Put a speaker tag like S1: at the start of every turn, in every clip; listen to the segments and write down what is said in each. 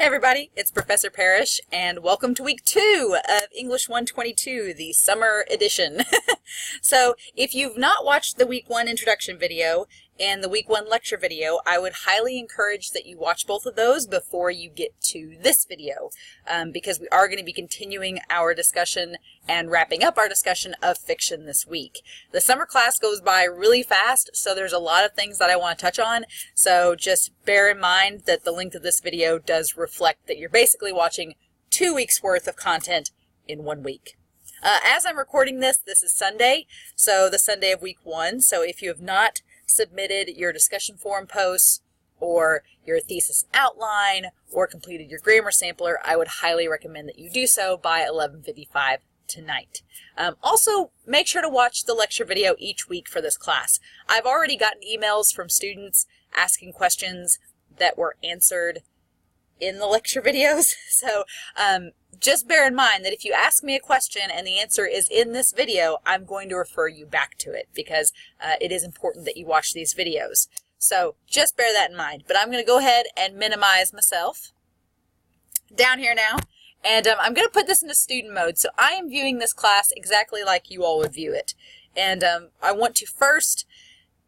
S1: Hey everybody, it's Professor Parish, and welcome to week 2 of English 122, the summer edition. So if you've not watched the week 1 introduction video and the week 1 lecture video, I would highly encourage that you watch both of those before you get to this video, because we are going to be continuing our discussion and wrapping up our discussion of fiction this week. The summer class goes by really fast, so there's a lot of things that I want to touch on, so just bear in mind that the length of this video does reflect that you're basically watching 2 weeks worth of content in 1 week. As I'm recording this, this is Sunday, so the Sunday of week 1, so if you have not submitted your discussion forum posts or your thesis outline or completed your grammar sampler, I would highly recommend that you do so by 11:55 tonight. Also, make sure to watch the lecture video each week for this class. I've already gotten emails from students asking questions that were answered in the lecture videos, so just bear in mind that if you ask me a question and the answer is in this video, I'm going to refer you back to it because it is important that you watch these videos. So just bear that in mind. But I'm going to go ahead and minimize myself down here now, and I'm going to put this into student mode. So I am viewing this class exactly like you all would view it. And I want to first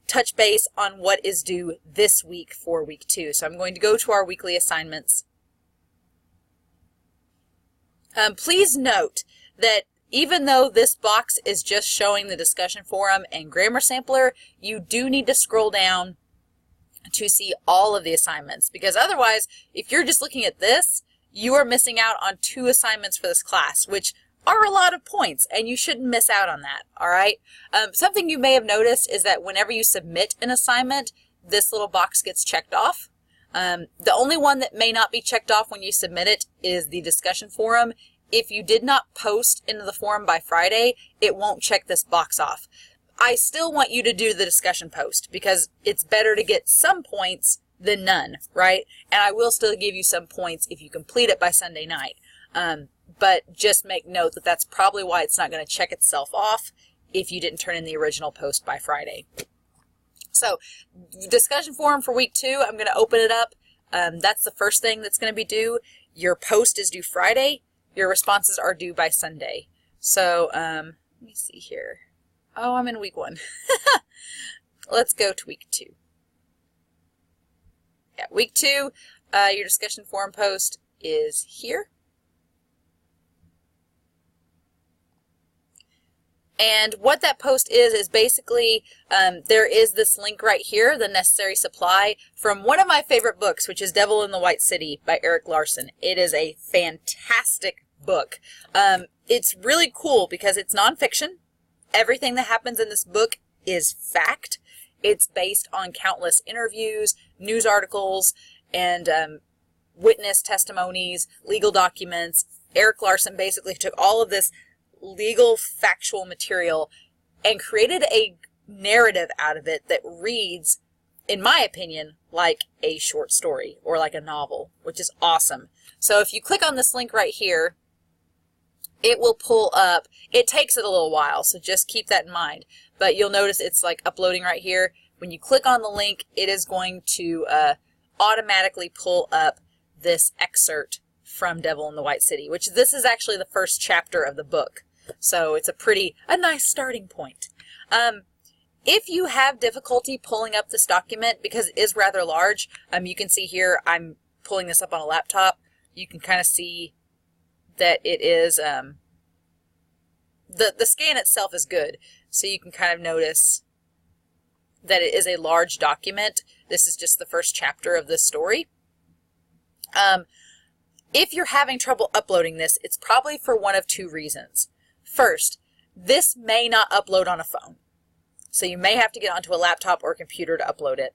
S1: touch base on what is due this week for week 2. So I'm going to go to our weekly assignments. Please note that even though this box is just showing the discussion forum and grammar sampler, you do need to scroll down to see all of the assignments, because otherwise, if you're just looking at this, you are missing out on 2 assignments for this class, which are a lot of points, and you shouldn't miss out on that, all right? Something you may have noticed is that whenever you submit an assignment, this little box gets checked off. The only one that may not be checked off when you submit it is the discussion forum. If you did not post into the forum by Friday, it won't check this box off. I still want you to do the discussion post because it's better to get some points than none, right? And I will still give you some points if you complete it by Sunday night. But just make note that that's probably why it's not going to check itself off if you didn't turn in the original post by Friday. So, discussion forum for week 2, I'm going to open it up. That's the first thing that's going to be due. Your post is due Friday. Your responses are due by Sunday. So, let me see here. Oh, I'm in week 1. Let's go to week 2. Yeah, week 2, your discussion forum post is here. And what that post is basically, there is this link right here, the necessary supply, from one of my favorite books, which is Devil in the White City by Erik Larson. It is a fantastic book. It's really cool because it's nonfiction. Everything that happens in this book is fact. It's based on countless interviews, news articles, and witness testimonies, legal documents. Erik Larson basically took all of this legal factual material and created a narrative out of it that reads, in my opinion, like a short story or like a novel, which is awesome. So if you click on this link right here, it will pull up. It takes it a little while, so just keep that in mind. But you'll notice it's like uploading right here. When you click on the link, it is going to automatically pull up this excerpt from Devil in the White City, which this is actually the first chapter of the book. So it's a nice starting point. If you have difficulty pulling up this document, because it is rather large, you can see here, I'm pulling this up on a laptop. You can kind of see that it is, the scan itself is good. So you can kind of notice that it is a large document. This is just the first chapter of this story. If you're having trouble uploading this, it's probably for one of 2 reasons. First, this may not upload on a phone, so you may have to get onto a laptop or a computer to upload it.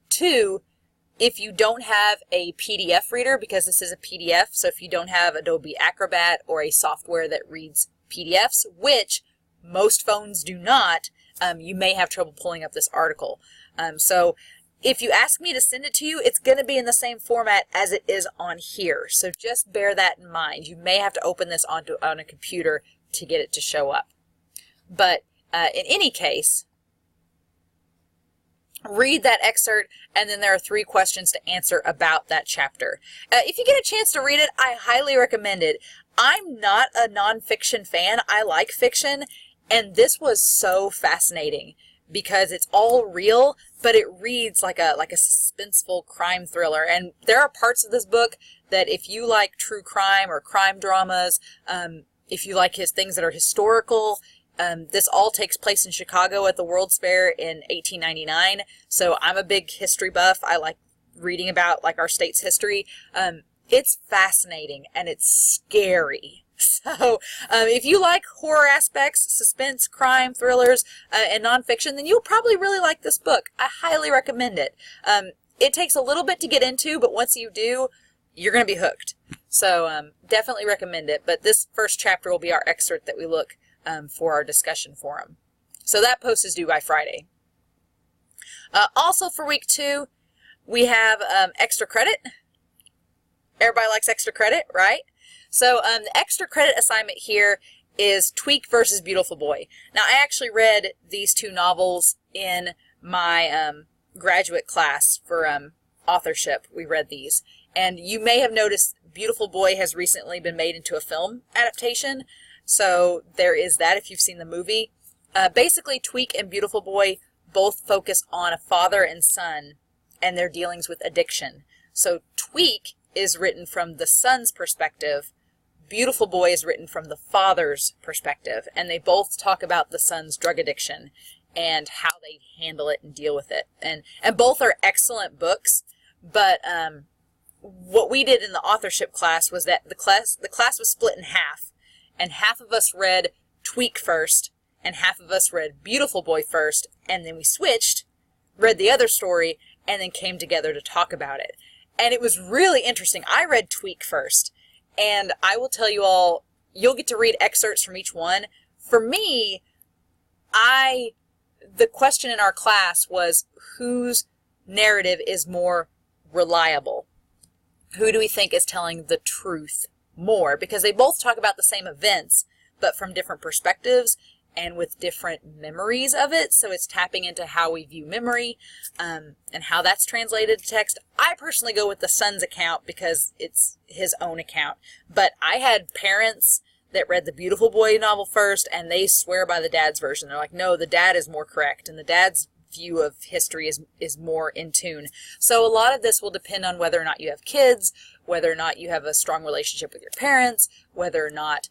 S1: 2, if you don't have a PDF reader, because this is a PDF, so if you don't have Adobe Acrobat or a software that reads PDFs, which most phones do not, you may have trouble pulling up this article. So if you ask me to send it to you, it's going to be in the same format as it is on here. So just bear that in mind. You may have to open this on a computer to get it to show up. But in any case, read that excerpt, and then there are 3 questions to answer about that chapter. If you get a chance to read it, I highly recommend it. I'm not a nonfiction fan. I like fiction, and this was so fascinating because it's all real, but it reads like a suspenseful crime thriller. And there are parts of this book that if you like true crime or crime dramas, if you like things that are historical, this all takes place in Chicago at the World's Fair in 1899. So I'm a big history buff. I like reading about like our state's history. It's fascinating and it's scary. So if you like horror aspects, suspense, crime, thrillers, and nonfiction, then you'll probably really like this book. I highly recommend it. It takes a little bit to get into, but once you do, you're going to be hooked. So definitely recommend it. But this first chapter will be our excerpt that we look for our discussion forum. So that post is due by Friday. Also for week 2, we have extra credit. Everybody likes extra credit, right? So the extra credit assignment here is Tweak versus Beautiful Boy. Now I actually read these 2 novels in my graduate class for authorship. We read these. And you may have noticed Beautiful Boy has recently been made into a film adaptation. So there is that if you've seen the movie. Basically, Tweak and Beautiful Boy both focus on a father and son and their dealings with addiction. So Tweak is written from the son's perspective. Beautiful Boy is written from the father's perspective. And they both talk about the son's drug addiction and how they handle it and deal with it. And both are excellent books. But what we did in the authorship class was that the class was split in half. And half of us read Tweak first, and half of us read Beautiful Boy first, and then we switched, read the other story, and then came together to talk about it. And it was really interesting. I read Tweak first, and I will tell you all, you'll get to read excerpts from each one. For me, the question in our class was, whose narrative is more reliable? Who do we think is telling the truth more? Because they both talk about the same events, but from different perspectives and with different memories of it. So it's tapping into how we view memory and how that's translated to text. I personally go with the son's account because it's his own account. But I had parents that read the Beautiful Boy novel first, and they swear by the dad's version. They're like, no, the dad is more correct, and the dad's view of history is more in tune. So a lot of this will depend on whether or not you have kids, whether or not you have a strong relationship with your parents, whether or not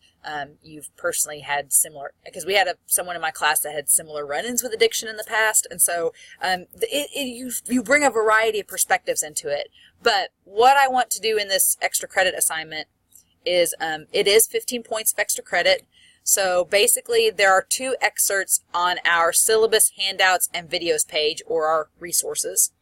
S1: you've personally had similar, because we had someone in my class that had similar run-ins with addiction in the past, and so you bring a variety of perspectives into it. But what I want to do in this extra credit assignment is, it is 15 points of extra credit. So basically there are 2 excerpts on our syllabus handouts and videos page, or our resources,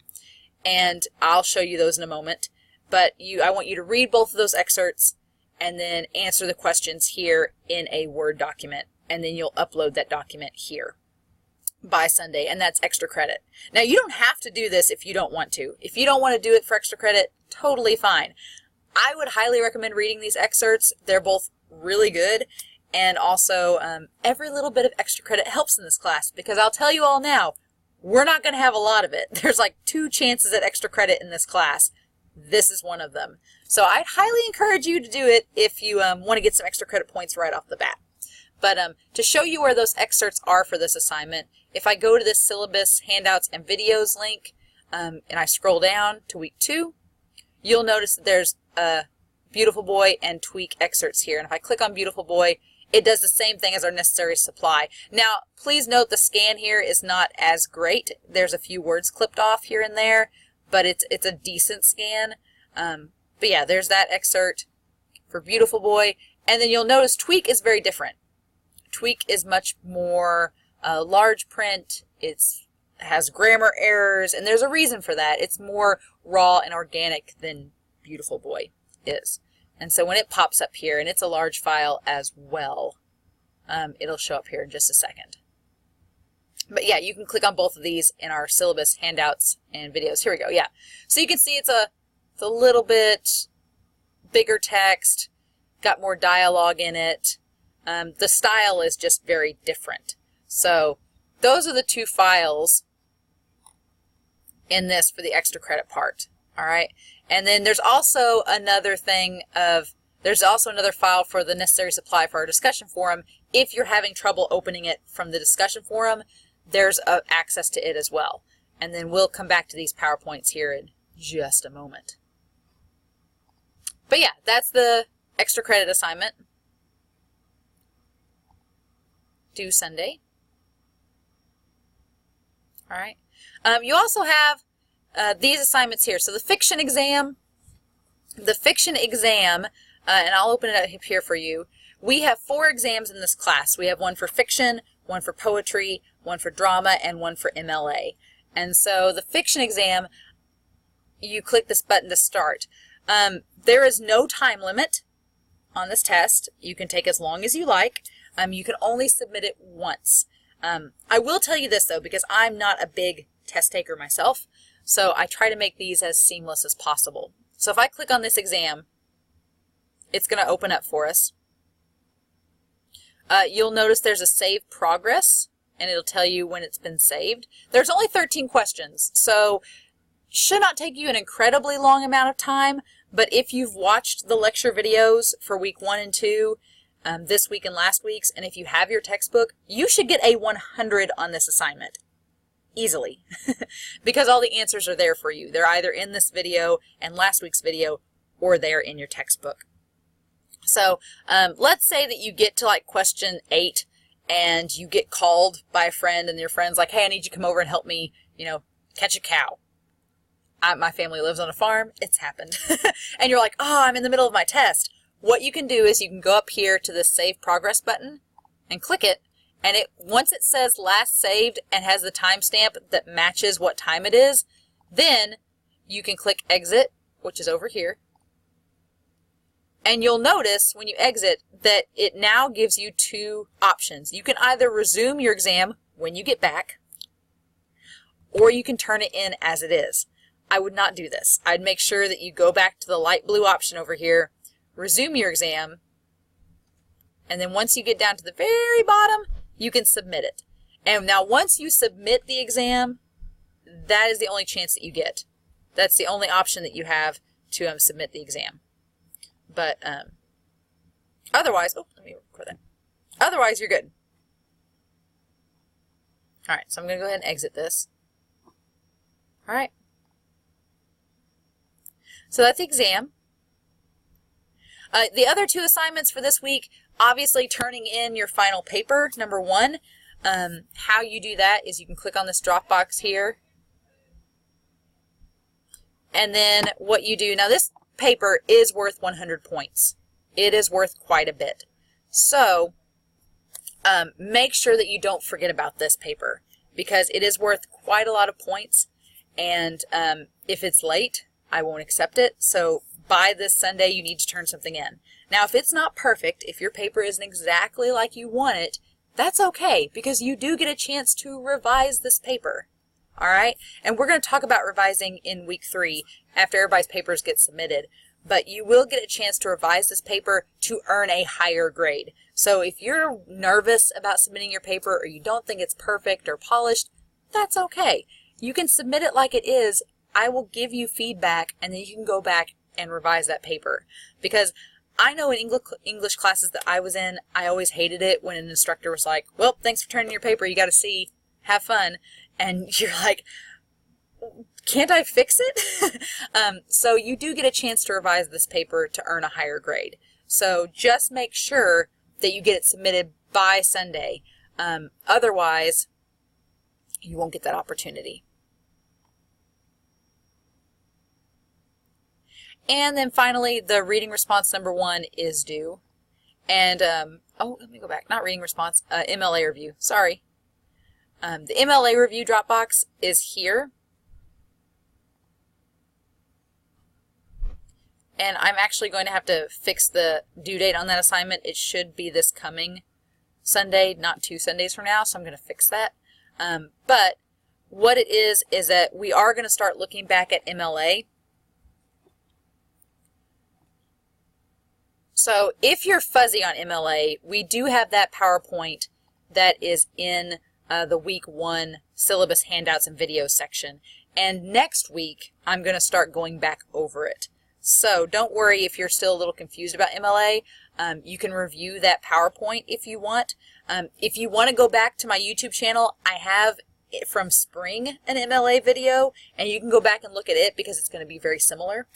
S1: and I'll show you those in a moment. But I want you to read both of those excerpts and then answer the questions here in a Word document, and then you'll upload that document here by Sunday, and that's extra credit. Now you don't have to do this if you don't want to. If you don't want to do it for extra credit, totally fine. I would highly recommend reading these excerpts. They're both really good. And also, every little bit of extra credit helps in this class, because I'll tell you all now, we're not going to have a lot of it. There's like 2 chances at extra credit in this class. This is one of them. So I'd highly encourage you to do it if you want to get some extra credit points right off the bat. But to show you where those excerpts are for this assignment, if I go to this syllabus, handouts, and videos link, and I scroll down to week 2, you'll notice that there's Beautiful Boy and Tweak excerpts here. And if I click on Beautiful Boy, it does the same thing as our necessary supply. Now, please note the scan here is not as great. There's a few words clipped off here and there, but it's a decent scan. But yeah, there's that excerpt for Beautiful Boy. And then you'll notice Tweak is very different. Tweak is much more large print. It has grammar errors, and there's a reason for that. It's more raw and organic than Beautiful Boy is. And so when it pops up here, and it's a large file as well, it'll show up here in just a second. But yeah, you can click on both of these in our syllabus, handouts, and videos. Here we go, yeah. So you can see it's a little bit bigger text, got more dialogue in it. The style is just very different. So those are the 2 files in this for the extra credit part. All right. And then there's also another thing of, there's also another file for the necessary supply for our discussion forum. If you're having trouble opening it from the discussion forum, there's access to it as well. And then we'll come back to these PowerPoints here in just a moment. But yeah, that's the extra credit assignment. Due Sunday. All right. You also have these assignments here. So the fiction exam, and I'll open it up here for you. We have 4 exams in this class. We have one for fiction, one for poetry, one for drama, and one for MLA. And so the fiction exam, you click this button to start. There is no time limit on this test. You can take as long as you like. You can only submit it once. I will tell you this though, because I'm not a big test taker myself, so I try to make these as seamless as possible. So if I click on this exam, it's going to open up for us. You'll notice there's a save progress, and it'll tell you when it's been saved. There's only 13 questions, so should not take you an incredibly long amount of time, but if you've watched the lecture videos for week 1 and 2, this week and last week's, and if you have your textbook, you should get a 100 on this assignment. Easily. Because all the answers are there for you. They're either in this video and last week's video, or they're in your textbook. So let's say that you get to like question 8 and you get called by a friend, and your friend's like, hey, I need you to come over and help me, catch a cow. My family lives on a farm. It's happened. And you're like, oh, I'm in the middle of my test. What you can do is you can go up here to the Save Progress button and click it, and once it says last saved and has the timestamp that matches what time it is, then you can click Exit, which is over here. And you'll notice when you exit that it now gives you 2 options. You can either resume your exam when you get back, or you can turn it in as it is. I would not do this. I'd make sure that you go back to the light blue option over here, resume your exam, and then once you get down to the very bottom, you can submit it. And now once you submit the exam, that is the only chance that you get. That's the only option that you have to submit the exam. But otherwise, let me record that. Otherwise, you're good. All right, so I'm going to go ahead and exit this. All right. So that's the exam. The other 2 assignments for this week, obviously turning in your final paper, number 1. How you do that is you can click on this drop box here. And then what you do, now this paper is worth 100 points. It is worth quite a bit. So make sure that you don't forget about this paper, because it is worth quite a lot of points. And if it's late, I won't accept it. So by this Sunday, you need to turn something in. Now, if it's not perfect, if your paper isn't exactly like you want it, that's okay, because you do get a chance to revise this paper. All right? And we're going to talk about revising in week 3 after everybody's papers get submitted. But you will get a chance to revise this paper to earn a higher grade. So if you're nervous about submitting your paper, or you don't think it's perfect or polished, that's okay. You can submit it like it is. I will give you feedback, and then you can go back and revise that paper. Because I know in English classes that I was in, I always hated it when an instructor was like, well, thanks for turning your paper, you got to see, have fun. And you're like, can't I fix it? So you do get a chance to revise this paper to earn a higher grade. So just make sure that you get it submitted by Sunday. Otherwise, you won't get that opportunity. And then finally, the reading response number 1 is due. And, let me go back. Not reading response, MLA review. Sorry. The MLA review Dropbox is here. And I'm actually going to have to fix the due date on that assignment. It should be this coming Sunday, not 2 Sundays from now, so I'm going to fix that. But what it is that we are going to start looking back at MLA. So if you're fuzzy on MLA, we do have that PowerPoint that is in the week 1 syllabus handouts and videos section. And next week, I'm going to start going back over it. So don't worry if you're still a little confused about MLA. You can review that PowerPoint if you want. If you want to go back to my YouTube channel, I have from spring an MLA video, and you can go back and look at it because it's going to be very similar.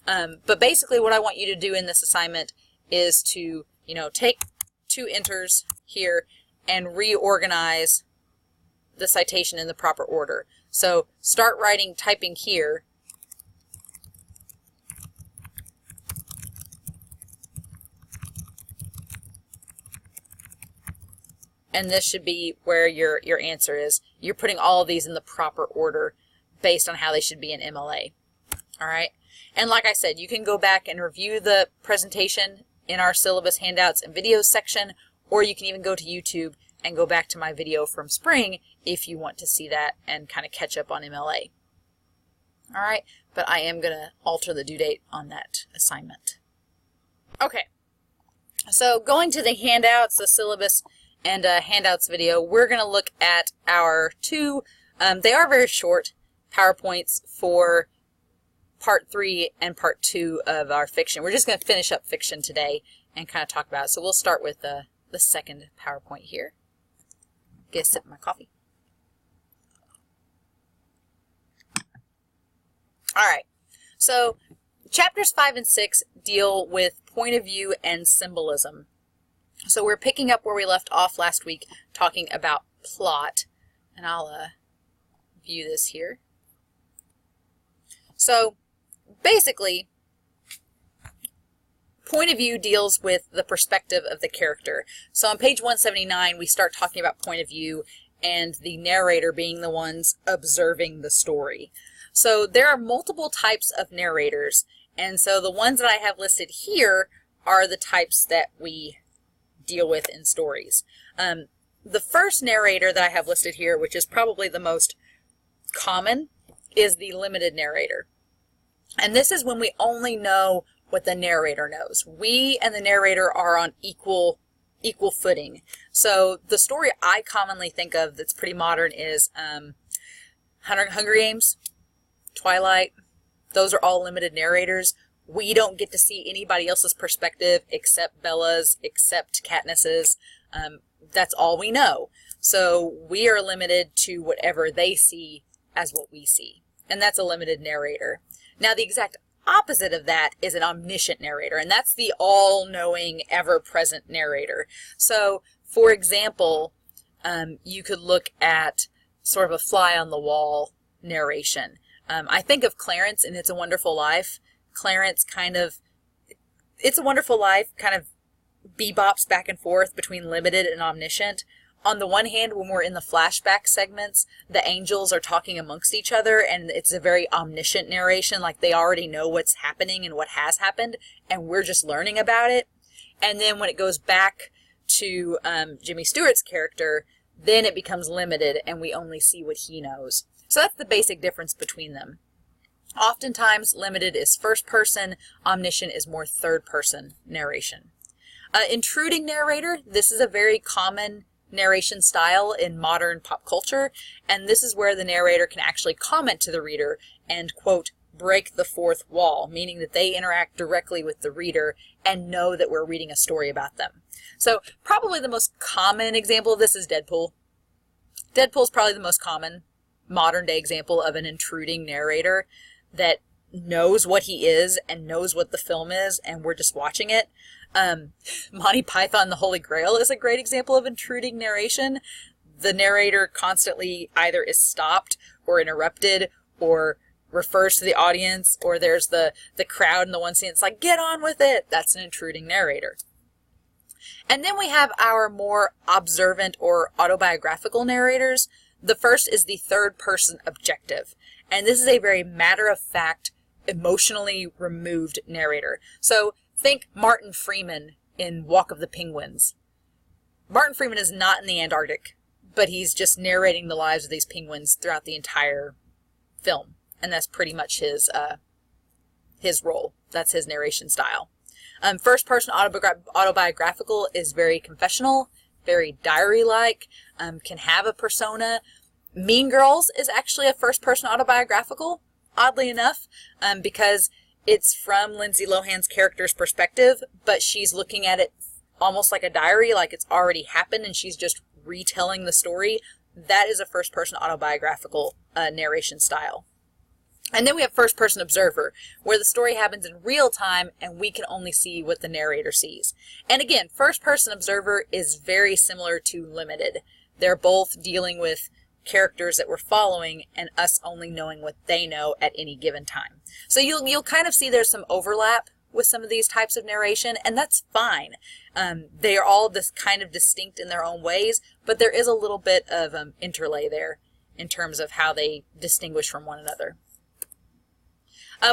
S1: But basically what I want you to do in this assignment is to, take 2 enters here and reorganize the citation in the proper order. So start typing here. And this should be where your answer is. You're putting all of these in the proper order based on how they should be in MLA. All right. And like I said, you can go back and review the presentation in our syllabus handouts and videos section, or you can even go to YouTube and go back to my video from spring if you want to see that and kind of catch up on MLA. All right. But I am going to alter the due date on that assignment. Okay. So going to the handouts, the syllabus and handouts video, we're going to look at our 2, they are very short, PowerPoints for part 3 and part 2 of our fiction. We're just going to finish up fiction today and kind of talk about it. So we'll start with the second PowerPoint here. Get a sip of my coffee. All right, so chapters 5 and 6 deal with point of view and symbolism. So we're picking up where we left off last week, talking about plot, and I'll view this here. So basically, point of view deals with the perspective of the character. So on page 179, we start talking about point of view and the narrator being the ones observing the story. So there are multiple types of narrators, and so the ones that I have listed here are the types that we deal with in stories. The first narrator that I have listed here, which is probably the most common, is the limited narrator. And this is when we only know what the narrator knows. We and the narrator are on equal footing. So the story I commonly think of that's pretty modern is Hunger Games, Twilight. Those are all limited narrators. We don't get to see anybody else's perspective except Bella's, except Katniss's. That's all we know. So we are limited to whatever they see as what we see. And that's a limited narrator. Now, the exact opposite of that is an omniscient narrator, and that's the all-knowing, ever-present narrator. So, for example, you could look at sort of a fly-on-the-wall narration. I think of Clarence in It's a Wonderful Life. Clarence It's a Wonderful Life kind of bebops back and forth between limited and omniscient. On the one hand, when we're in the flashback segments, the angels are talking amongst each other, and it's a very omniscient narration, like they already know what's happening and what has happened, and we're just learning about it. And then when it goes back to Jimmy Stewart's character, then it becomes limited, and we only see what he knows. So that's the basic difference between them. Oftentimes, limited is first person, omniscient is more third person narration. Intruding narrator, this is a very common narration style in modern pop culture, and this is where the narrator can actually comment to the reader and, quote, break the fourth wall, meaning that they interact directly with the reader and know that we're reading a story about them. So probably the most common example of this is Deadpool. Deadpool's probably the most common modern day example of an intruding narrator that knows what he is and knows what the film is, and we're just watching it. Monty Python and the Holy Grail is a great example of intruding narration. The narrator constantly either is stopped or interrupted or refers to the audience, or there's the crowd in the one scene. It's like, get on with it. That's an intruding narrator. And then we have our more observant or autobiographical narrators. The first is the third person objective. And this is a very matter-of-fact, emotionally removed narrator. So think Martin Freeman in Walk of the Penguins. Martin Freeman is not in the Antarctic, but he's just narrating the lives of these penguins throughout the entire film. And that's pretty much his role. That's his narration style. First person autobiographical is very confessional, very diary-like, can have a persona. Mean Girls is actually a first-person autobiographical, oddly enough, because it's from Lindsay Lohan's character's perspective, but she's looking at it almost like a diary, like it's already happened and she's just retelling the story. That is a first-person autobiographical narration style. And then we have first-person observer, where the story happens in real time and we can only see what the narrator sees. And again, first-person observer is very similar to limited. They're both dealing with characters that we're following and us only knowing what they know at any given time. So you'll kind of see there's some overlap with some of these types of narration, and that's fine. They are all this kind of distinct in their own ways, but there is a little bit of interlay there in terms of how they distinguish from one another.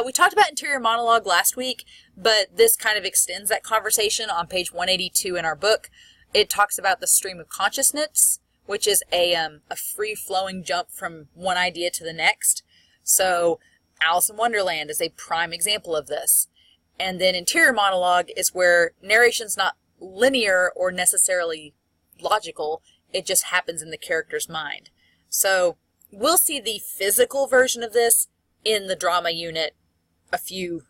S1: We talked about interior monologue last week, but this kind of extends that conversation on page 182 in our book. It talks about the stream of consciousness, which is a free-flowing jump from one idea to the next. So Alice in Wonderland is a prime example of this. And then interior monologue is where narration's not linear or necessarily logical. It just happens in the character's mind. So we'll see the physical version of this in the drama unit a few,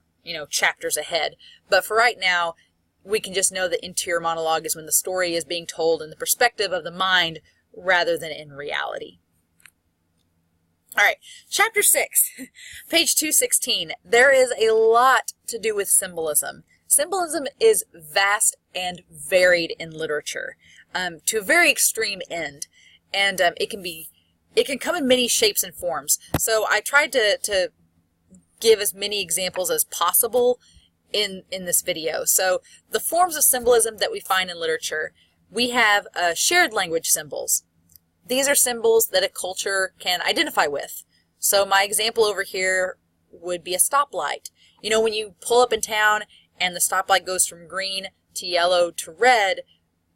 S1: chapters ahead. But for right now, we can just know that interior monologue is when the story is being told in the perspective of the mind rather than in reality. All right, chapter 6, page 216. There is a lot to do with symbolism. Symbolism is vast and varied in literature, to a very extreme end, and it can come in many shapes and forms. So I tried to give as many examples as possible in this video. So the forms of symbolism that we find in literature, we have shared language symbols. These are symbols that a culture can identify with. So my example over here would be a stoplight. When you pull up in town and the stoplight goes from green to yellow to red,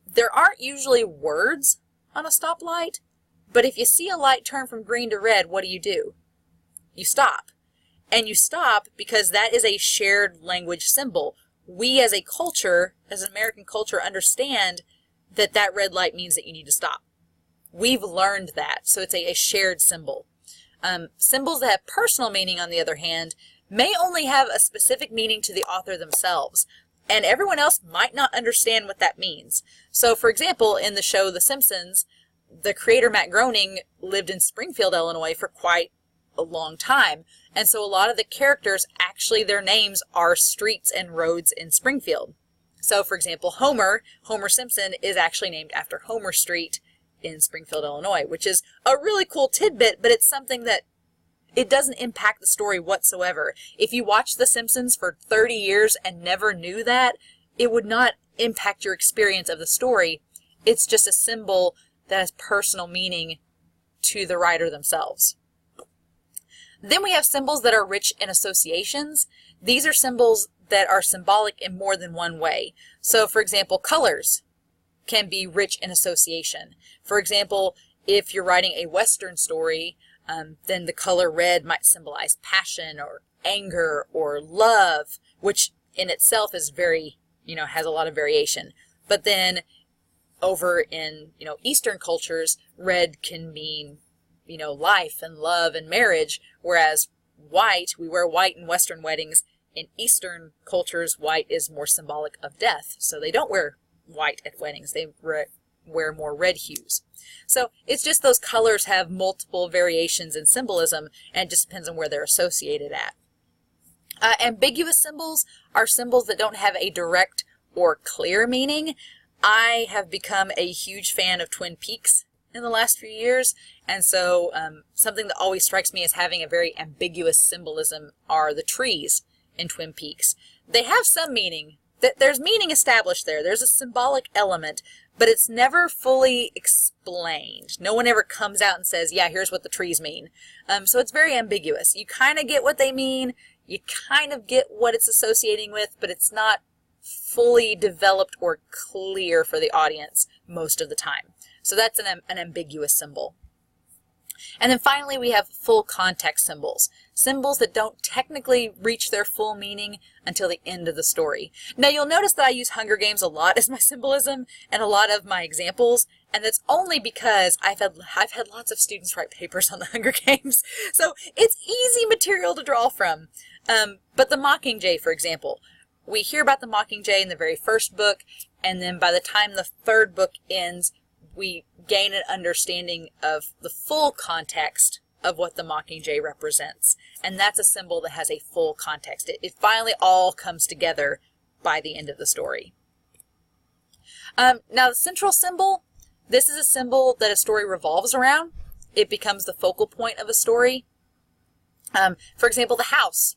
S1: there aren't usually words on a stoplight, but if you see a light turn from green to red, what do? You stop. And you stop because that is a shared language symbol. We as a culture, as an American culture, understand that that red light means that you need to stop. We've learned that, so it's a shared symbol. Symbols that have personal meaning, on the other hand, may only have a specific meaning to the author themselves, and everyone else might not understand what that means. So, for example, in the show The Simpsons, the creator Matt Groening lived in Springfield, Illinois for quite a long time, and so a lot of the characters, actually their names are streets and roads in Springfield. So, for example, Homer Simpson is actually named after Homer Street in Springfield, Illinois, which is a really cool tidbit, but it's something that it doesn't impact the story whatsoever. If you watched The Simpsons for 30 years and never knew that, it would not impact your experience of the story. It's just a symbol that has personal meaning to the writer themselves. Then we have symbols that are rich in associations. These are symbols that are symbolic in more than one way. So, for example, colors can be rich in association. For example, if you're writing a Western story, then the color red might symbolize passion or anger or love, which in itself is very, has a lot of variation. But then over in, Eastern cultures, red can mean, life and love and marriage, whereas white, we wear white in Western weddings. In Eastern cultures, white is more symbolic of death, so they don't wear white at weddings. They wear more red hues. So it's just those colors have multiple variations in symbolism, and it just depends on where they're associated at. Ambiguous symbols are symbols that don't have a direct or clear meaning. I have become a huge fan of Twin Peaks in the last few years, and so something that always strikes me as having a very ambiguous symbolism are the trees in Twin Peaks. They have some meaning. There's meaning established there. There's a symbolic element, but it's never fully explained. No one ever comes out and says, yeah, here's what the trees mean. So it's very ambiguous. You kind of get what they mean. You kind of get what it's associating with, but it's not fully developed or clear for the audience most of the time. So that's an ambiguous symbol. And then finally, we have full context symbols. symbols that don't technically reach their full meaning until the end of the story. Now you'll notice that I use Hunger Games a lot as my symbolism and a lot of my examples, and that's only because I've had lots of students write papers on the Hunger Games, so it's easy material to draw from. But the Mockingjay, for example, we hear about the Mockingjay in the very first book, and then by the time the third book ends, we gain an understanding of the full context of what the Mockingjay represents. And that's a symbol that has a full context. It finally all comes together by the end of the story. Now the central symbol, this is a symbol that a story revolves around. It becomes the focal point of a story. For example, the house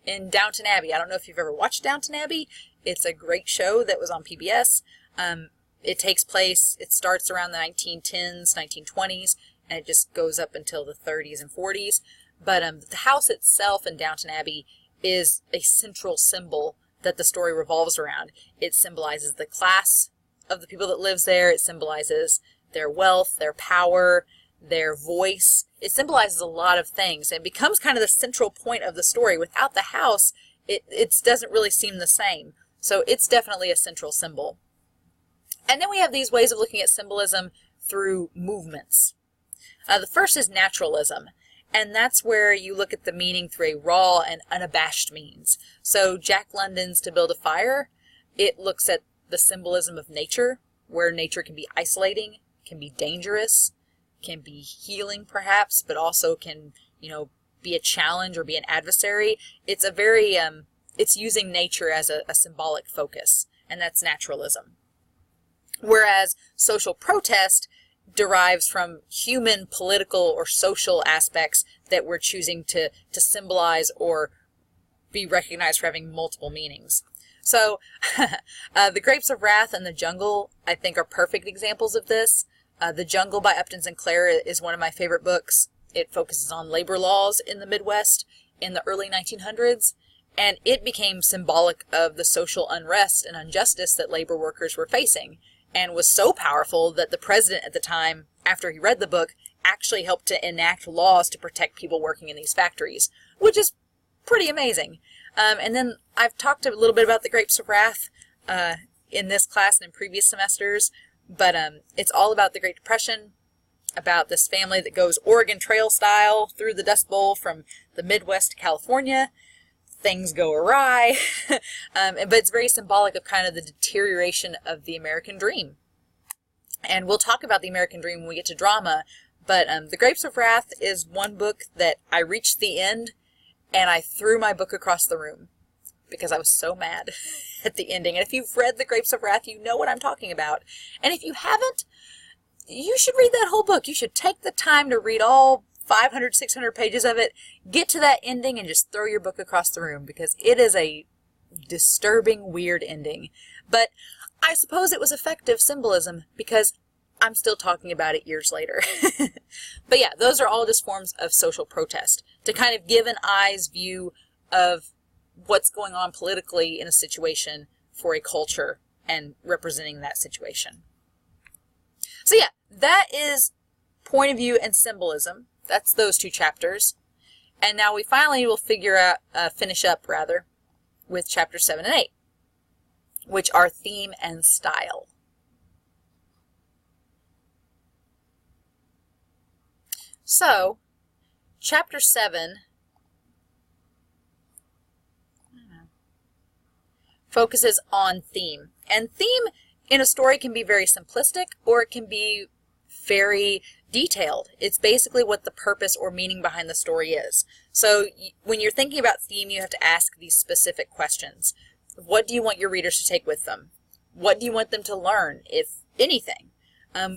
S1: in Downton Abbey. I don't know if you've ever watched Downton Abbey. It's a great show that was on PBS. It takes place, it starts around the 1910s, 1920s, and it just goes up until the 30s and 40s. But the house itself in Downton Abbey is a central symbol that the story revolves around. It symbolizes the class of the people that lives there. It symbolizes their wealth, their power, their voice. It symbolizes a lot of things and becomes kind of the central point of the story. Without the house, it doesn't really seem the same. So it's definitely a central symbol. And then we have these ways of looking at symbolism through movements. The first is naturalism, and that's where you look at the meaning through a raw and unabashed means. So Jack London's To Build a Fire, it looks at the symbolism of nature, where nature can be isolating, can be dangerous, can be healing perhaps, but also can, be a challenge or be an adversary. It's a very, it's using nature as a symbolic focus, and that's naturalism. Whereas social protest derives from human political or social aspects that we're choosing to symbolize or be recognized for having multiple meanings. So The Grapes of Wrath and The Jungle, I think, are perfect examples of this. The Jungle by Upton Sinclair is one of my favorite books. It focuses on labor laws in the Midwest in the early 1900s, and it became symbolic of the social unrest and injustice that labor workers were facing, and was so powerful that the president at the time, after he read the book, actually helped to enact laws to protect people working in these factories, which is pretty amazing. And then I've talked a little bit about The Grapes of Wrath in this class and in previous semesters, but it's all about the Great Depression, about this family that goes Oregon Trail style through the Dust Bowl from the Midwest to California. Things go awry, but it's very symbolic of kind of the deterioration of the American dream. And we'll talk about the American dream when we get to drama, but The Grapes of Wrath is one book that I reached the end and I threw my book across the room because I was so mad at the ending. And if you've read The Grapes of Wrath, you know what I'm talking about. And if you haven't, you should read that whole book. You should take the time to read all 500, 600 pages of it, get to that ending, and just throw your book across the room because it is a disturbing, weird ending. But I suppose it was effective symbolism because I'm still talking about it years later. But yeah, those are all just forms of social protest to kind of give an eye's view of what's going on politically in a situation for a culture and representing that situation. So yeah, that is point of view and symbolism. That's those two chapters. And now we finally will finish up with chapters 7 and 8, which are theme and style. So, chapter 7 focuses on theme. And theme in a story can be very simplistic or it can be very detailed. It's basically what the purpose or meaning behind the story is. So when you're thinking about theme, you have to ask these specific questions. What do you want your readers to take with them? What do you want them to learn, if anything?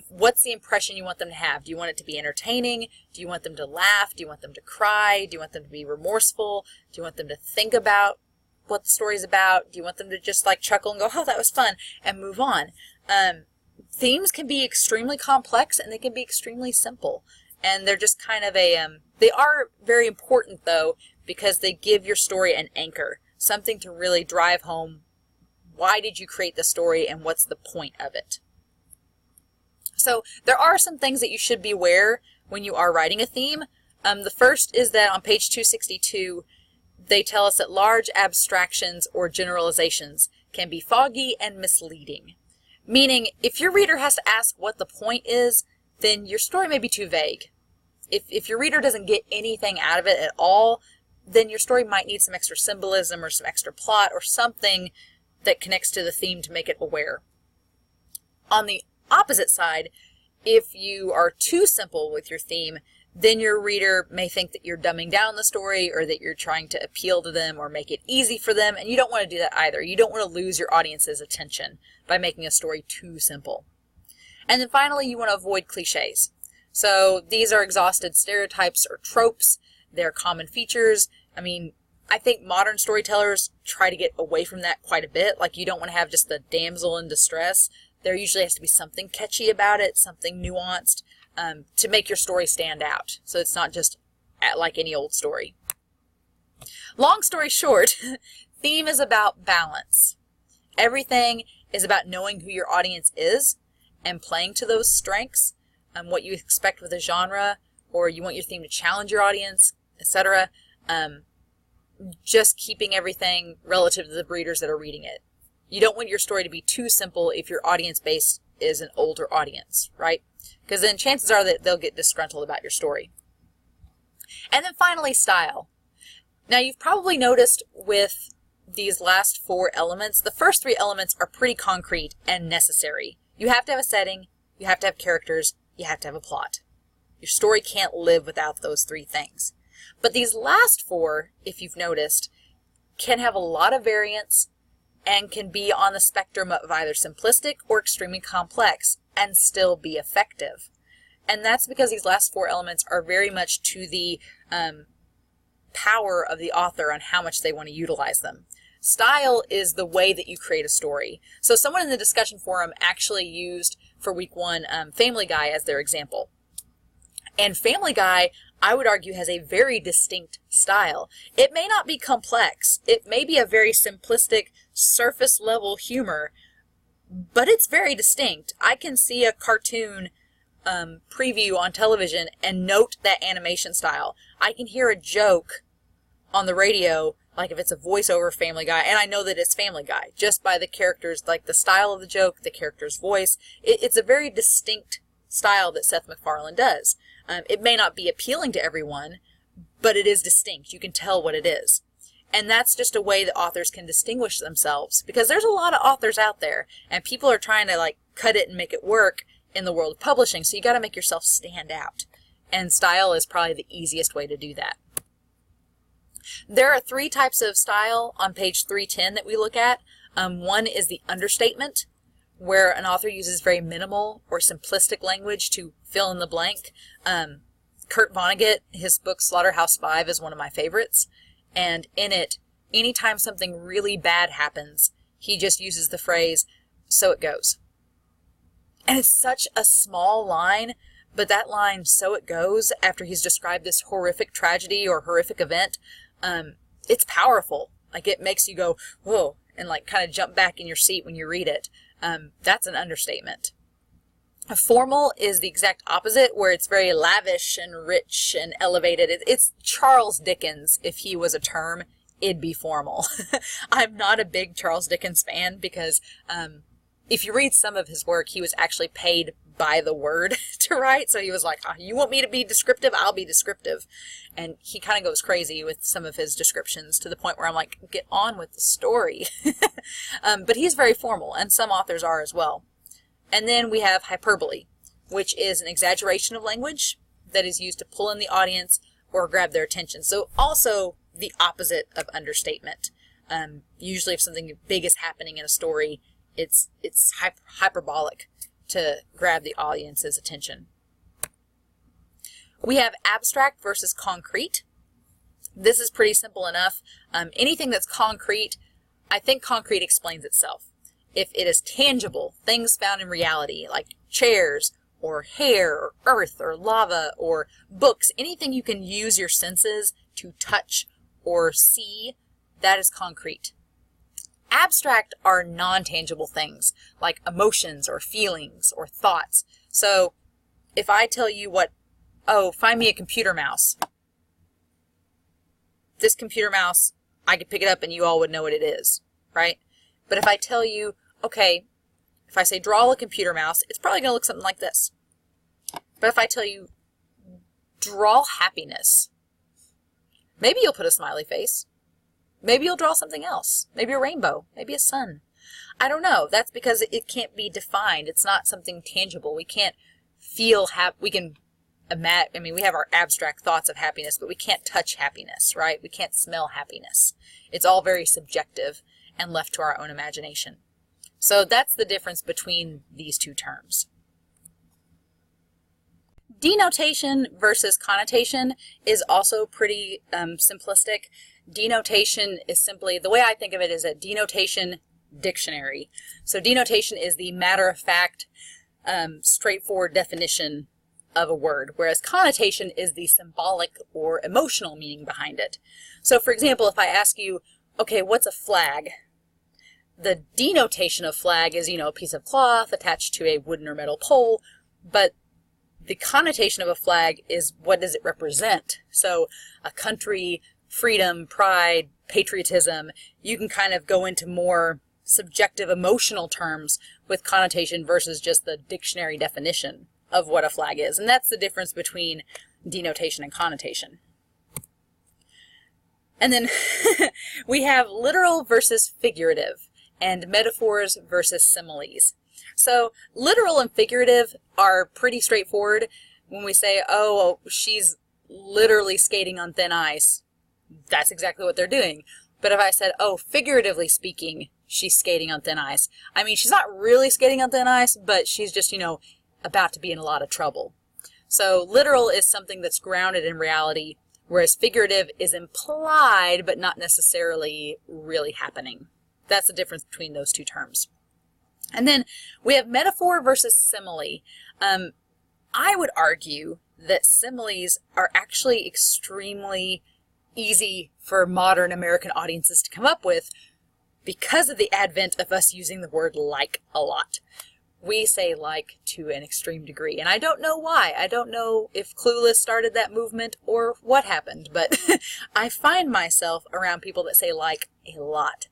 S1: What's the impression you want them to have? Do you want it to be entertaining? Do you want them to laugh? Do you want them to cry? Do you want them to be remorseful? Do you want them to think about what the story's about? Do you want them to just chuckle and go, oh, that was fun, and move on? Themes can be extremely complex and they can be extremely simple. And they're just kind of they are very important though, because they give your story an anchor, something to really drive home. Why did you create the story and what's the point of it? So there are some things that you should be aware when you are writing a theme. The first is that on page 262, they tell us that large abstractions or generalizations can be foggy and misleading. Meaning, if your reader has to ask what the point is, then your story may be too vague. If your reader doesn't get anything out of it at all, then your story might need some extra symbolism or some extra plot or something that connects to the theme to make it aware. On the opposite side, if you are too simple with your theme, then your reader may think that you're dumbing down the story or that you're trying to appeal to them or make it easy for them, and you don't want to do that either. You don't want to lose your audience's attention by making a story too simple. And then finally, you want to avoid cliches. So these are exhausted stereotypes or tropes. They're common features. I mean, I think modern storytellers try to get away from that quite a bit. Like, you don't want to have just the damsel in distress. There usually has to be something catchy about it, something nuanced, to make your story stand out. So it's not just like any old story. Long story short, theme is about balance. Everything is about knowing who your audience is and playing to those strengths, what you expect with a genre, or you want your theme to challenge your audience, etc. Just keeping everything relative to the readers that are reading it. You don't want your story to be too simple if your audience base is an older audience, right? Because then chances are that they'll get disgruntled about your story. And then finally, style. Now, you've probably noticed with these last 4 elements, the first 3 elements are pretty concrete and necessary. You have to have a setting, you have to have characters, you have to have a plot. Your story can't live without those 3 things. But these last 4, if you've noticed, can have a lot of variance and can be on the spectrum of either simplistic or extremely complex and still be effective. And that's because these last 4 elements are very much to the power of the author on how much they want to utilize them. Style is the way that you create a story. So someone in the discussion forum actually used, for week 1, Family Guy as their example. And Family Guy, I would argue, has a very distinct style. It may not be complex. It may be a very simplistic, surface-level humor, but it's very distinct. I can see a cartoon preview on television and note that animation style. I can hear a joke on the radio, like if it's a voiceover Family Guy, and I know that it's Family Guy, just by the characters, like the style of the joke, the character's voice. It's a very distinct style that Seth MacFarlane does. It may not be appealing to everyone, but it is distinct. You can tell what it is. And that's just a way that authors can distinguish themselves, because there's a lot of authors out there, and people are trying to like cut it and make it work in the world of publishing, so you got to make yourself stand out. And style is probably the easiest way to do that. There are 3 types of style on page 310 that we look at. One is the understatement, where an author uses very minimal or simplistic language to fill in the blank. Kurt Vonnegut, his book Slaughterhouse-Five is one of my favorites. And in it, anytime something really bad happens, he just uses the phrase, "so it goes." And it's such a small line, but that line, "so it goes," after he's described this horrific tragedy or horrific event, it's powerful. Like, it makes you go, whoa, and like kind of jump back in your seat when you read it. That's an understatement. Formal is the exact opposite, where it's very lavish and rich and elevated. It's Charles Dickens. If he was a term, it'd be formal. I'm not a big Charles Dickens fan because if you read some of his work, he was actually paid by the word to write. So he was like, oh, you want me to be descriptive? I'll be descriptive. And he kind of goes crazy with some of his descriptions to the point where I'm like, get on with the story. But he's very formal, and some authors are as well. And then we have hyperbole, which is an exaggeration of language that is used to pull in the audience or grab their attention. So also the opposite of understatement. Usually if something big is happening in a story, it's hyperbolic to grab the audience's attention. We have abstract versus concrete. This is pretty simple enough. Anything that's concrete, I think concrete explains itself. If it is tangible, things found in reality, like chairs or hair or earth or lava or books, anything you can use your senses to touch or see, that is concrete. Abstract are non-tangible things like emotions or feelings or thoughts. So if I tell you find me a computer mouse, this computer mouse, I could pick it up and you all would know what it is, right? But if I tell you, okay, if I say draw a computer mouse, it's probably going to look something like this. But if I tell you draw happiness, maybe you'll put a smiley face. Maybe you'll draw something else. Maybe a rainbow. Maybe a sun. I don't know. That's because it can't be defined. It's not something tangible. We can't feel we can imagine. I mean, we have our abstract thoughts of happiness, but we can't touch happiness, right? We can't smell happiness. It's all very subjective and left to our own imagination. So that's the difference between these two terms. Denotation versus connotation is also pretty simplistic. Denotation is simply, the way I think of it is a denotation dictionary. So denotation is the matter-of-fact, straightforward definition of a word, whereas connotation is the symbolic or emotional meaning behind it. So for example, if I ask you, okay, what's a flag? The denotation of flag is, a piece of cloth attached to a wooden or metal pole, but the connotation of a flag is what does it represent? So a country, freedom, pride, patriotism, you can kind of go into more subjective emotional terms with connotation versus just the dictionary definition of what a flag is. And that's the difference between denotation and connotation. And then we have literal versus figurative and metaphors versus similes. So literal and figurative are pretty straightforward. When we say, oh, she's literally skating on thin ice, that's exactly what they're doing. But if I said, oh, figuratively speaking, she's skating on thin ice, I mean, she's not really skating on thin ice, but she's just, about to be in a lot of trouble. So literal is something that's grounded in reality, whereas figurative is implied, but not necessarily really happening. That's the difference between those two terms. And then we have metaphor versus simile. I would argue that similes are actually extremely easy for modern American audiences to come up with because of the advent of us using the word like a lot. We say like to an extreme degree, and I don't know why. I don't know if Clueless started that movement or what happened, but I find myself around people that say like a lot.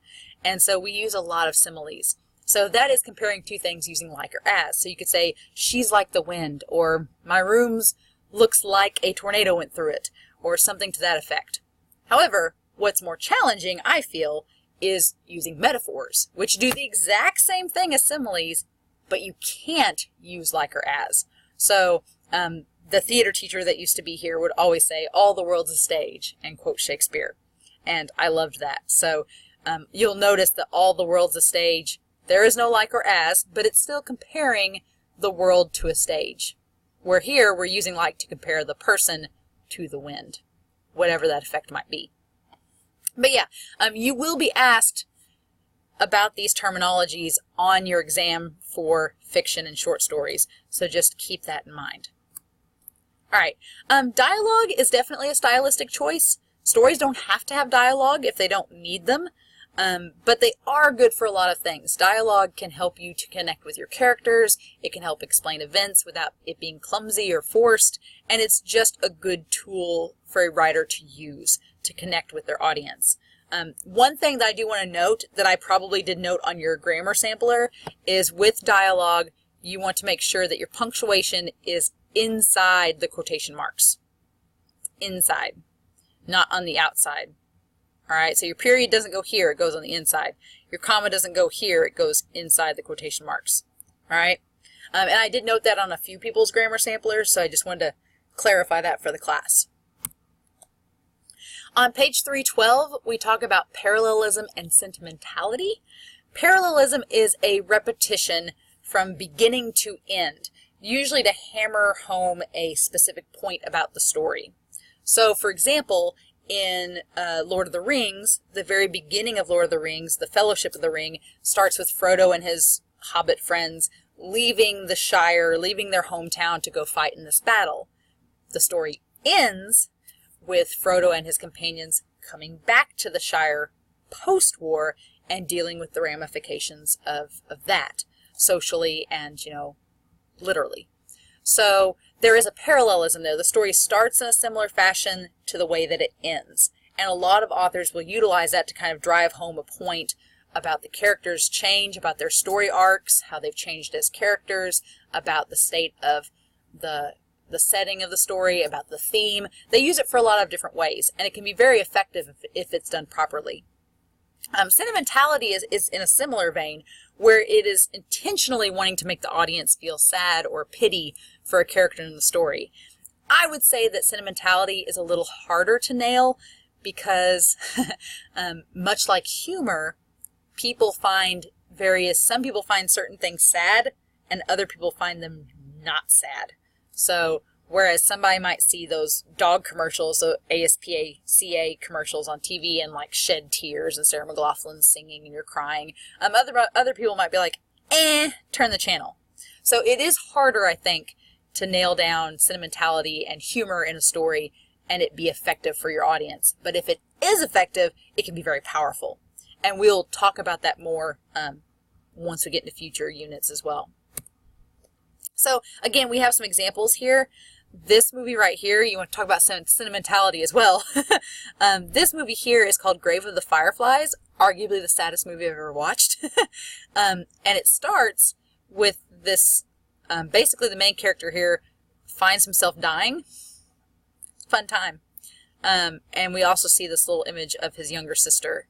S1: And so we use a lot of similes. So that is comparing two things using like or as. So you could say, she's like the wind, or my room's looks like a tornado went through it, or something to that effect. However, what's more challenging, I feel, is using metaphors, which do the exact same thing as similes, but you can't use like or as. So the theater teacher that used to be here would always say, all the world's a stage, and quote Shakespeare. And I loved that. So you'll notice that all the world's a stage. There is no like or as, but it's still comparing the world to a stage. Where here, we're using like to compare the person to the wind, whatever that effect might be. But yeah, you will be asked about these terminologies on your exam for fiction and short stories, so just keep that in mind. All right, dialogue is definitely a stylistic choice. Stories don't have to have dialogue if they don't need them. But they are good for a lot of things. Dialogue can help you to connect with your characters. It can help explain events without it being clumsy or forced. And it's just a good tool for a writer to use to connect with their audience. One thing that I do want to note that I probably did note on your grammar sampler is with dialogue, you want to make sure that your punctuation is inside the quotation marks. Inside, not on the outside. All right, so your period doesn't go here, it goes on the inside. Your comma doesn't go here, it goes inside the quotation marks. All right, and I did note that on a few people's grammar samplers, so I just wanted to clarify that for the class. On page 312, we talk about parallelism and sentimentality. Parallelism is a repetition from beginning to end, usually to hammer home a specific point about the story. So, for example, in Lord of the Rings, the very beginning of Lord of the Rings, the Fellowship of the Ring, starts with Frodo and his hobbit friends leaving the Shire, leaving their hometown to go fight in this battle. The story ends with Frodo and his companions coming back to the Shire post-war and dealing with the ramifications of that, socially and, literally. So there is a parallelism there. The story starts in a similar fashion to the way that it ends. And a lot of authors will utilize that to kind of drive home a point about the characters' change, about their story arcs, how they've changed as characters, about the state of the setting of the story, about the theme. They use it for a lot of different ways, and it can be very effective if it's done properly. Sentimentality is in a similar vein, where it is intentionally wanting to make the audience feel sad or pity for a character in the story. I would say that sentimentality is a little harder to nail because much like humor, some people find certain things sad and other people find them not sad. So whereas somebody might see those dog commercials, the ASPCA commercials on TV and like shed tears and Sarah McLachlan singing and you're crying, other people might be like, turn the channel. So it is harder, I think, to nail down sentimentality and humor in a story and it be effective for your audience. But if it is effective, it can be very powerful. And we'll talk about that more once we get into future units as well. So again, we have some examples here. This movie right here, you want to talk about sentimentality as well. This movie here is called Grave of the Fireflies, arguably the saddest movie I've ever watched. And it starts with this, basically the main character here finds himself dying. Fun time. And we also see this little image of his younger sister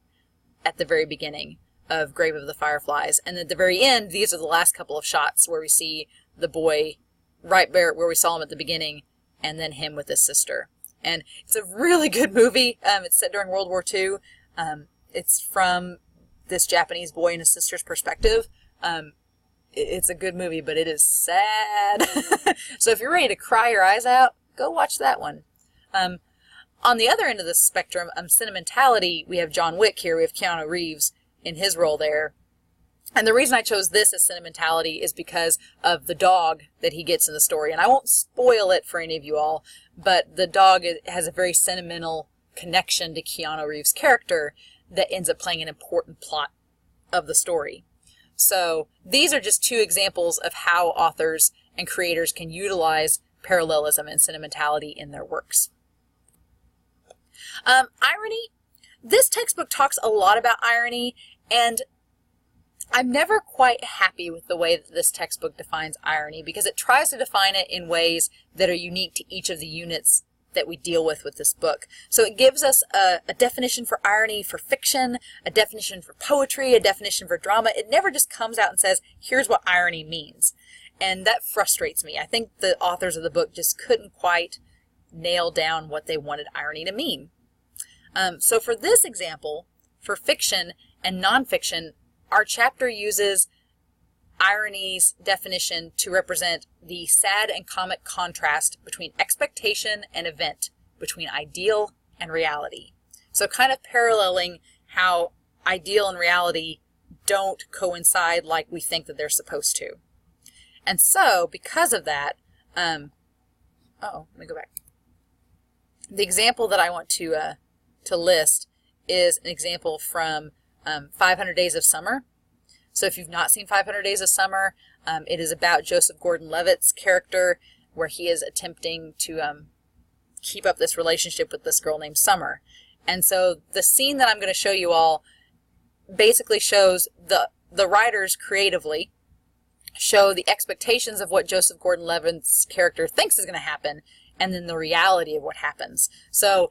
S1: at the very beginning of Grave of the Fireflies. And at the very end, these are the last couple of shots where we see the boy right there where we saw him at the beginning, and then him with his sister. And it's a really good movie. It's set during World War II. It's from this Japanese boy and his sister's perspective. It's a good movie, but it is sad. So if you're ready to cry your eyes out, go watch that one. On the other end of the spectrum, sentimentality, we have John Wick here. We have Keanu Reeves in his role there. And the reason I chose this as sentimentality is because of the dog that he gets in the story. And I won't spoil it for any of you all, but the dog has a very sentimental connection to Keanu Reeves' character that ends up playing an important plot of the story. So these are just two examples of how authors and creators can utilize parallelism and sentimentality in their works. Irony. This textbook talks a lot about irony, and I'm never quite happy with the way that this textbook defines irony because it tries to define it in ways that are unique to each of the units that we deal with this book. So it gives us a definition for irony for fiction, a definition for poetry, a definition for drama. It never just comes out and says, here's what irony means. And that frustrates me. I think the authors of the book just couldn't quite nail down what they wanted irony to mean. So for this example, for fiction and nonfiction, our chapter uses irony's definition to represent the sad and comic contrast between expectation and event, between ideal and reality. So kind of paralleling how ideal and reality don't coincide like we think that they're supposed to. And so, because of that, let me go back. The example that I want to list is an example from 500 Days of Summer. So if you've not seen 500 Days of Summer, it is about Joseph Gordon-Levitt's character where he is attempting to keep up this relationship with this girl named Summer. And so the scene that I'm going to show you all basically shows the writers creatively show the expectations of what Joseph Gordon-Levitt's character thinks is going to happen and then the reality of what happens. So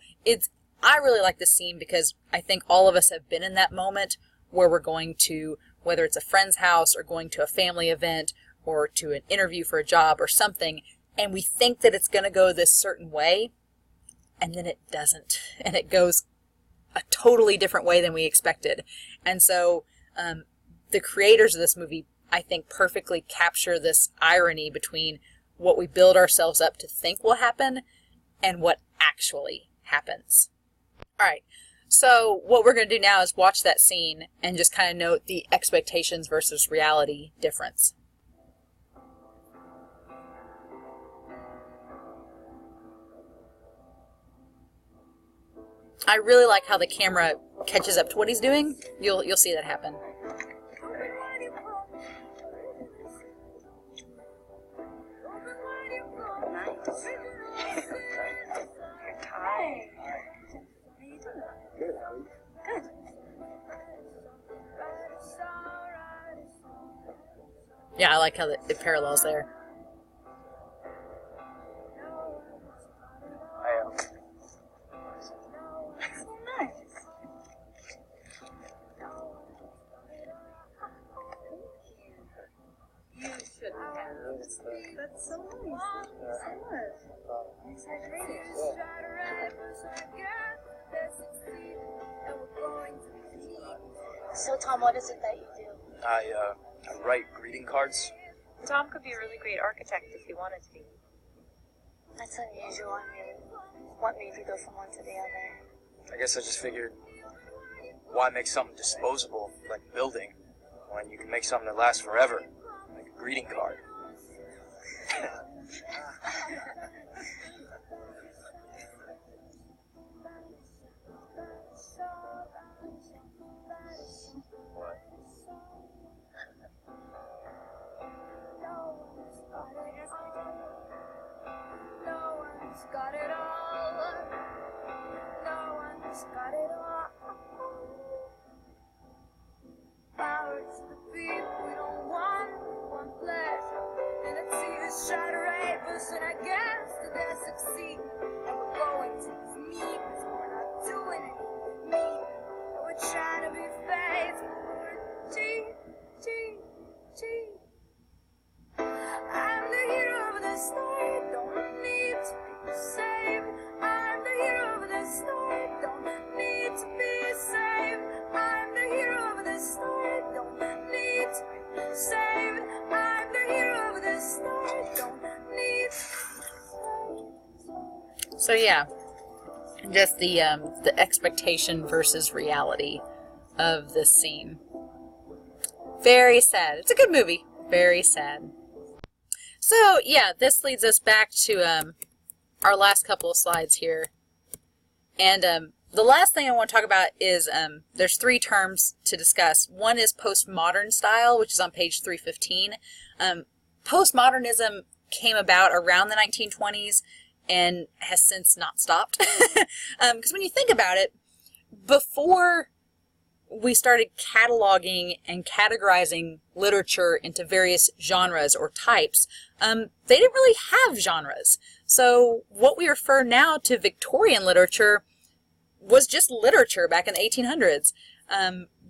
S1: I really like this scene because I think all of us have been in that moment where we're going to, whether it's a friend's house or going to a family event or to an interview for a job or something, and we think that it's going to go this certain way, and then it doesn't. And it goes a totally different way than we expected. And so the creators of this movie, I think, perfectly capture this irony between what we build ourselves up to think will happen and what actually happens. All right, so what we're going to do now is watch that scene and just kind of note the expectations versus reality difference. I really like how the camera catches up to what he's doing. You'll see that happen.
S2: Good, how are you?
S1: Good. Yeah, I like how it parallels there.
S3: You should have. That's so nice. Thank you so much. Excited.
S4: So Tom, what is it that you do?
S2: I write greeting cards.
S3: Tom could be a really great architect if he wanted to be.
S4: That's unusual. I mean, what made you go from one to the other?
S2: I guess I just figured, why make something disposable, like a building, when you can make something that lasts forever, like a greeting card. What?
S5: No one's got it all. No one's got it all. Power to the people we don't want pleasure. And it's either try to rape us, and I guess that they succeed. And we're going to these meetings, and we're not doing any mean. And we're trying to be faithful, but we're cheap. I'm the hero of the story, don't need to be saved. I'm the hero of the story, don't need to be saved. I'm the hero of the story, don't need to be saved. I'm the hero of the story, don't need to be saved.
S1: So yeah, just the expectation versus reality of this scene. Very sad. It's a good movie. Very sad. So yeah, this leads us back to our last couple of slides here. And the last thing I want to talk about is there's three terms to discuss. One is postmodern style, which is on page 315. Postmodernism came about around the 1920s and has since not stopped. Because when you think about it, before we started cataloging and categorizing literature into various genres or types, they didn't really have genres. So what we refer now to Victorian literature was just literature back in the 1800s.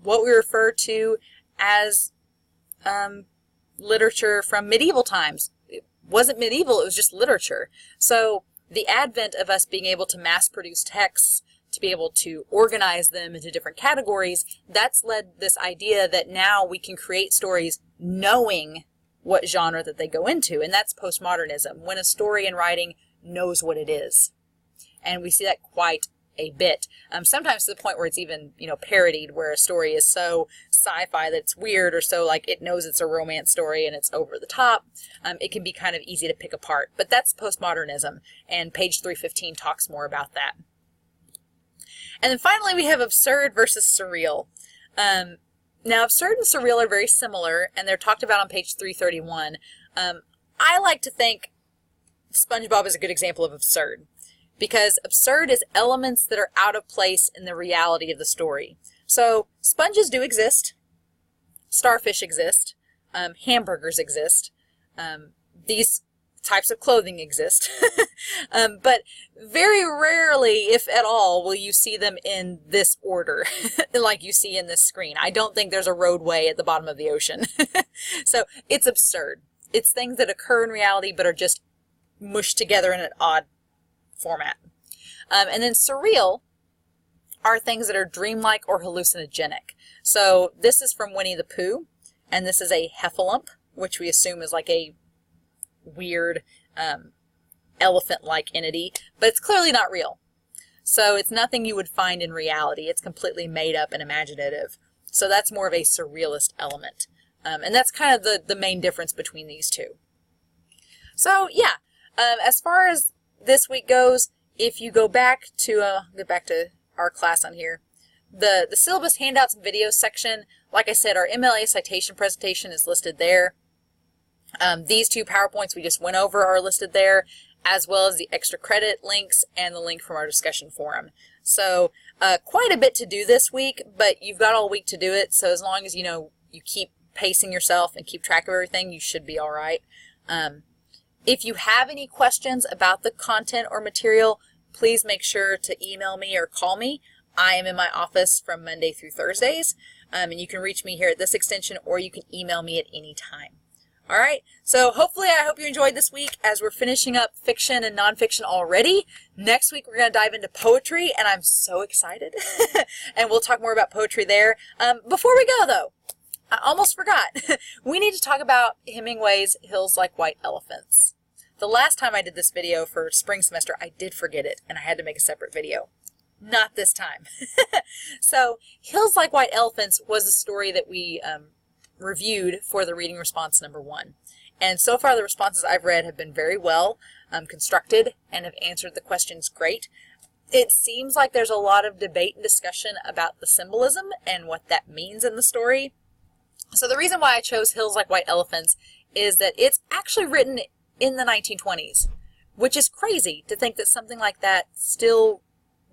S1: What we refer to as literature from medieval times, it wasn't medieval, it was just literature. So the advent of us being able to mass produce texts, to be able to organize them into different categories, that's led this idea that now we can create stories knowing what genre that they go into, and that's postmodernism, when a story in writing knows what it is. And we see that quite a bit. Sometimes to the point where it's even, parodied, where a story is so sci-fi that it's weird, or so like it knows it's a romance story and it's over the top. It can be kind of easy to pick apart. But that's postmodernism, and page 315 talks more about that. And then finally we have absurd versus surreal. Now absurd and surreal are very similar, and they're talked about on page 331. I like to think SpongeBob is a good example of absurd, because absurd is elements that are out of place in the reality of the story. So sponges do exist, starfish exist, hamburgers exist, these types of clothing exist, but very rarely, if at all, will you see them in this order like you see in this screen. I don't think there's a roadway at the bottom of the ocean. So it's absurd. It's things that occur in reality but are just mushed together in an odd format. And then surreal are things that are dreamlike or hallucinogenic. So this is from Winnie the Pooh, and this is a heffalump, which we assume is like a weird elephant-like entity, but it's clearly not real. So it's nothing you would find in reality. It's completely made up and imaginative. So that's more of a surrealist element. And that's kind of the main difference between these two. So yeah, as far as this week goes, if you go back to get back to our class on here, the syllabus handouts and videos section, like I said, our MLA citation presentation is listed there. These two PowerPoints we just went over are listed there, as well as the extra credit links and the link from our discussion forum. So Quite a bit to do this week, but you've got all week to do it, so as long as, you keep pacing yourself and keep track of everything, you should be all right. If you have any questions about the content or material, please make sure to email me or call me. I am in my office from Monday through Thursdays, and you can reach me here at this extension, or you can email me at any time. All right, so I hope you enjoyed this week as we're finishing up fiction and nonfiction already. Next week, we're going to dive into poetry, and I'm so excited. And we'll talk more about poetry there. Before we go, though, I almost forgot. We need to talk about Hemingway's Hills Like White Elephants. The last time I did this video for spring semester, I did forget it, and I had to make a separate video. Not this time. So, Hills Like White Elephants was a story that we reviewed for the reading response number 1. And so far the responses I've read have been very well constructed and have answered the questions great. It seems like there's a lot of debate and discussion about the symbolism and what that means in the story. So the reason why I chose Hills Like White Elephants is that it's actually written in the 1920s, which is crazy to think that something like that still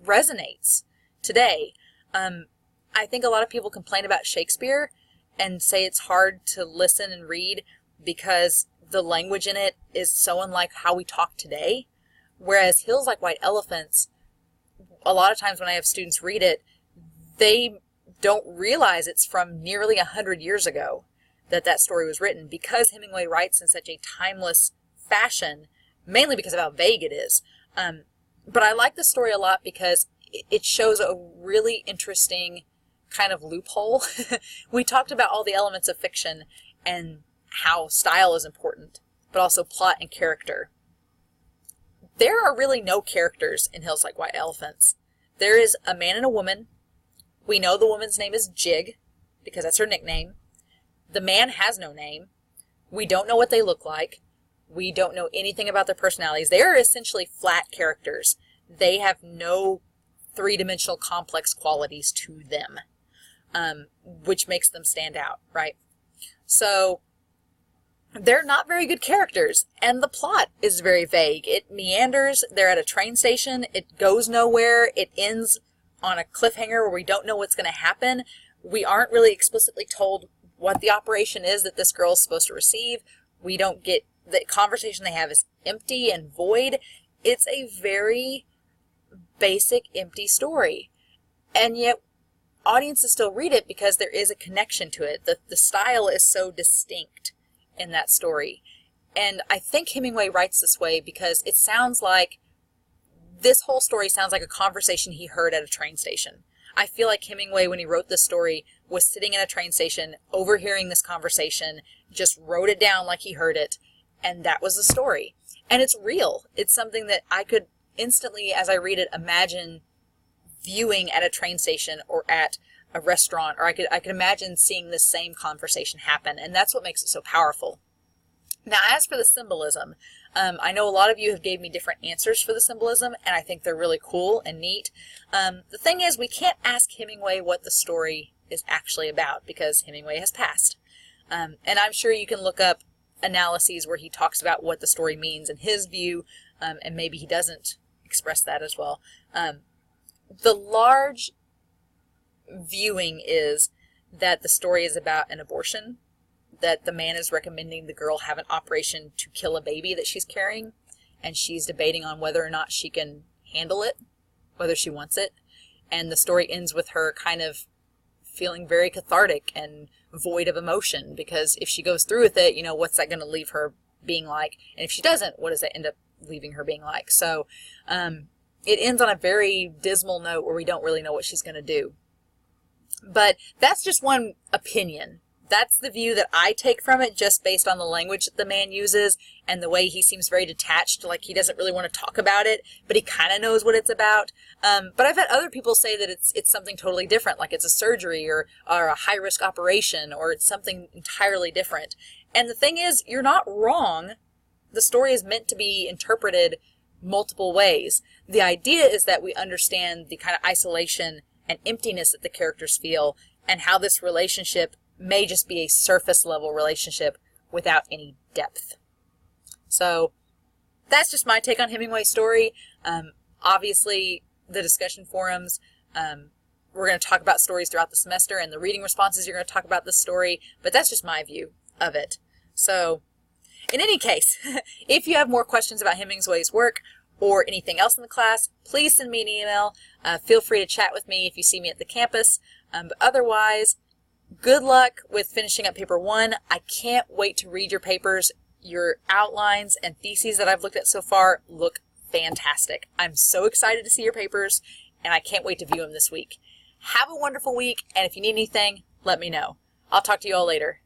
S1: resonates today. I think a lot of people complain about Shakespeare and say it's hard to listen and read because the language in it is so unlike how we talk today. Whereas Hills Like White Elephants, a lot of times when I have students read it, they don't realize it's from nearly 100 years ago that story was written, because Hemingway writes in such a timeless fashion, mainly because of how vague it is. But I like the story a lot because it shows a really interesting kind of loophole. We talked about all the elements of fiction and how style is important, but also plot and character. There are really no characters in Hills Like White Elephants. There is a man and a woman. We know the woman's name is Jig, because that's her nickname. The man has no name. We don't know what they look like. We don't know anything about their personalities. They are essentially flat characters. They have no three-dimensional complex qualities to them, which makes them stand out, right? So they're not very good characters, and the plot is very vague. It meanders. They're at a train station. It goes nowhere. It ends on a cliffhanger where we don't know what's going to happen. We aren't really explicitly told what the operation is that this girl is supposed to receive. We don't get, the conversation they have is empty and void. It's a very basic, empty story. And yet audiences still read it because there is a connection to it. The style is so distinct in that story. And I think Hemingway writes this way because it sounds like, this whole story sounds like a conversation he heard at a train station. I feel like Hemingway, when he wrote this story, was sitting in a train station, overhearing this conversation, just wrote it down like he heard it, and that was the story. And it's real. It's something that I could instantly, as I read it, imagine viewing at a train station or at a restaurant, or I could imagine seeing this same conversation happen, and that's what makes it so powerful. Now, as for the symbolism, I know a lot of you have gave me different answers for the symbolism, and I think they're really cool and neat. The thing is, we can't ask Hemingway what the story is actually about because Hemingway has passed. And I'm sure you can look up analyses where he talks about what the story means in his view, and maybe he doesn't express that as well. The large viewing is that the story is about an abortion, that the man is recommending the girl have an operation to kill a baby that she's carrying, and she's debating on whether or not she can handle it, whether she wants it. And the story ends with her kind of feeling very cathartic and void of emotion, because if she goes through with it, what's that going to leave her being like? And if she doesn't, what does that end up leaving her being like? So it ends on a very dismal note where we don't really know what she's going to do. But that's just one opinion. That's the view that I take from it, just based on the language that the man uses and the way he seems very detached, like he doesn't really want to talk about it, but he kind of knows what it's about. But I've had other people say that it's something totally different, like it's a surgery or a high-risk operation, or it's something entirely different. And the thing is, you're not wrong. The story is meant to be interpreted multiple ways. The idea is that we understand the kind of isolation and emptiness that the characters feel, and how this relationship may just be a surface level relationship without any depth. So that's just my take on Hemingway's story. Obviously, the discussion forums We're going to talk about stories throughout the semester, and the reading responses, you're going to talk about the story, but that's just my view of it. So, in any case, if you have more questions about Hemingway's work or anything else in the class, please send me an email. Feel free to chat with me if you see me at the campus. But otherwise, good luck with finishing up paper 1. I can't wait to read your papers. Your outlines and theses that I've looked at so far look fantastic. I'm so excited to see your papers, and I can't wait to view them this week. Have a wonderful week, and if you need anything, let me know. I'll talk to you all later.